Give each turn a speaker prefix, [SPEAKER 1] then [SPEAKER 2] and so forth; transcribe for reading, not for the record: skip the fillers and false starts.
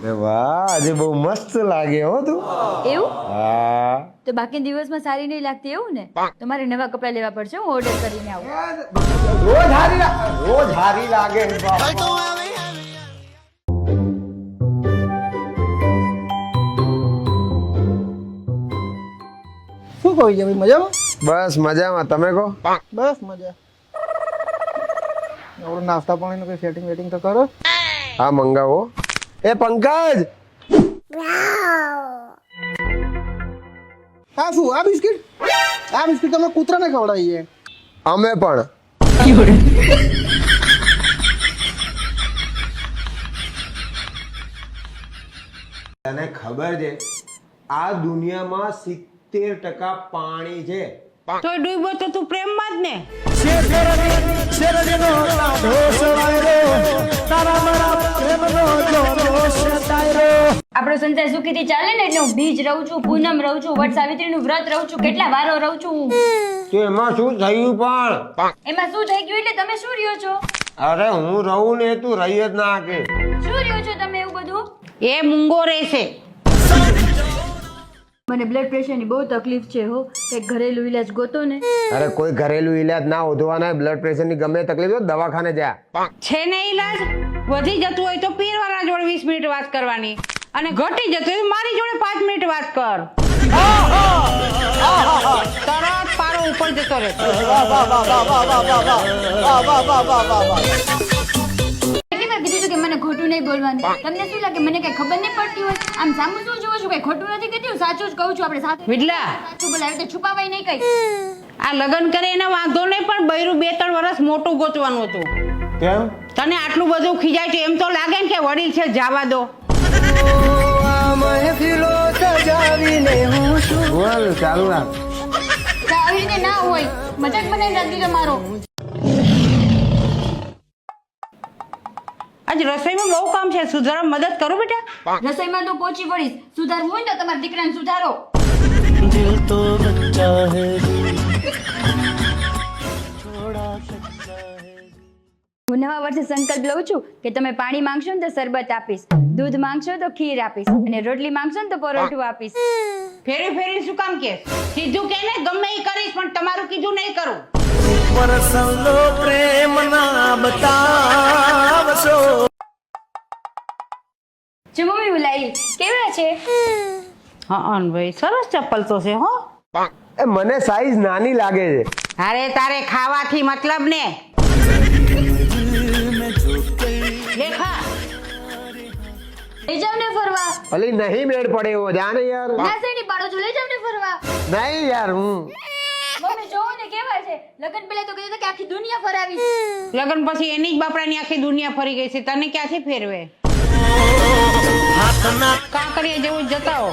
[SPEAKER 1] અરે વાહ, આજે બહુ મસ્ત લાગે હો તું.
[SPEAKER 2] એવું
[SPEAKER 1] હા.
[SPEAKER 2] તો બાકી દિવસમાં સારી નહીં લાગતી એવું ને? તમારે નવા કપડા લેવા પડશે, હું ઓર્ડર કરીને આવું.
[SPEAKER 1] રોજ હારી લાગે.
[SPEAKER 3] શું કહું છે ભાઈ, મજામાં?
[SPEAKER 1] બસ મજામાં, તમે કહો.
[SPEAKER 3] બસ મજા. આપણું નાસ્તા પાણીનું કઈ સેટિંગ વેટિંગ તો કરો.
[SPEAKER 1] હા મંગાવો. એ પંકજ,
[SPEAKER 3] હા શું આ બિસ્કિટ તમે કૂતરાને ખવડાવીએ.
[SPEAKER 1] અમે પણ. તને ખબર છે આ દુનિયામાં 70% પાણી છે.
[SPEAKER 4] તો ડૂબો તો તું પ્રેમમાં જ ને.
[SPEAKER 2] આપણો સંસાર સુખીથી ચાલે ને એટલે હું બીજ રહું છું, પૂનમ રહું છું, વટ સાવિત્રીનું વ્રત રહું છું, કેટલા વારો રહું છું હું.
[SPEAKER 1] તો એમાં શું થયું પણ?
[SPEAKER 2] એમાં શું થઈ ગયું એટલે તમે શું રહ્યો છો?
[SPEAKER 1] અરે હું રહું ને તું રહી જ ના કે.
[SPEAKER 2] શું રહ્યો છો તમે એવું બધું?
[SPEAKER 4] એ મૂંગો રહેશે.
[SPEAKER 2] મને બ્લડ પ્રેશરની બહુ તકલીફ છે હો, કંઈક ઘરેલું ઈલાજ ગોતો ને.
[SPEAKER 1] અરે કોઈ ઘરેલું ઈલાજ ના હોધવાના. બ્લડ પ્રેશરની ગમે તકલીફ હોય દવાખાને જા.
[SPEAKER 4] છે ને ઈલાજ? વધી જતું હોય તો પીરવાના જોડે 20 મિનિટ વાત કરવાની, અને ઘટી જતું હોય તો મારી જોડે 5 મિનિટ વાત કર. તરત પારો ઉપર જતો રહેશે.
[SPEAKER 2] કેટલી વાર કીધું કે મને ખોટું નહીં બોલવાનું. તમને શું લાગે મને કઈ ખબર નહીં પડતી હોય? આમ સામું શું જોવો છો? કઈ ખોટું નથી કીધું, સાચું જ કહું છું. આપણે સાથે
[SPEAKER 4] વિડલા,
[SPEAKER 2] સાચું બોલાવે તો છુપાવાય નહીં કઈ.
[SPEAKER 4] આ લગ્ન કરે એને વાંધો નહીં, પણ બૈરું 2-3 વર્ષ મોટું ગોતવાનું હતું.
[SPEAKER 1] કેમ?
[SPEAKER 4] તને આટલું બધું ખીજાય છે એમ તો લાગે ને કે વડીલ છે, જવા દો.
[SPEAKER 1] બોલ, ચાલુ રાખ.
[SPEAKER 2] આવી રીતે ના હોય, મજાક બનાવી રાખી તમારો.
[SPEAKER 4] આજ રસોઈમાં બહુ કામ છે, સુધારવા મદદ કરો બેટા.
[SPEAKER 2] રસોઈમાં તો પહોંચી વળીશ. સુધારવું હોય ને તો તમારા દીકરાને સુધારો. હું નવા વર્ષે સંકલ્પ લઉં છું કે તમે પાણી માંગશો ને તો શરબત આપીશ, દૂધ માંગશો તો ખીર આપીશ, અને રોટલી માંગશો ને તો પરોઠું આપીશ.
[SPEAKER 4] ફેરી ફેરી શું કામ કે? સીધું કે ને ગમે એ કરીશ, પણ તમારું કીધું નહીં કરું.
[SPEAKER 2] જો મમ્મી બોલાવી કેવા છે?
[SPEAKER 4] હા ભાઈ, સરસ ચપ્પલ તો છે હો.
[SPEAKER 1] એ મને સાઈઝ નાની લાગે છે.
[SPEAKER 4] અરે તારે ખાવાથી મતલબ ને. લેખા
[SPEAKER 2] લઈ જાવ ને ફરવા.
[SPEAKER 1] અલી નહીં મેળ પડે એવો. જા ને યાર.
[SPEAKER 2] ના શેની પાડો છો? લઈ જાવ ને ફરવા.
[SPEAKER 1] નહીં યાર.
[SPEAKER 2] મમ્મી જોવો ને કેવા છે. લગન પહેલા તો કીધું હતું કે આખી દુનિયા ફરાવી.
[SPEAKER 4] લગ્ન પછી એની જ બાપડાની આખી દુનિયા ફરી ગઈ છે, તને ક્યાંથી ફેરવે? કાંકરિયા જેવું જ જતા હો.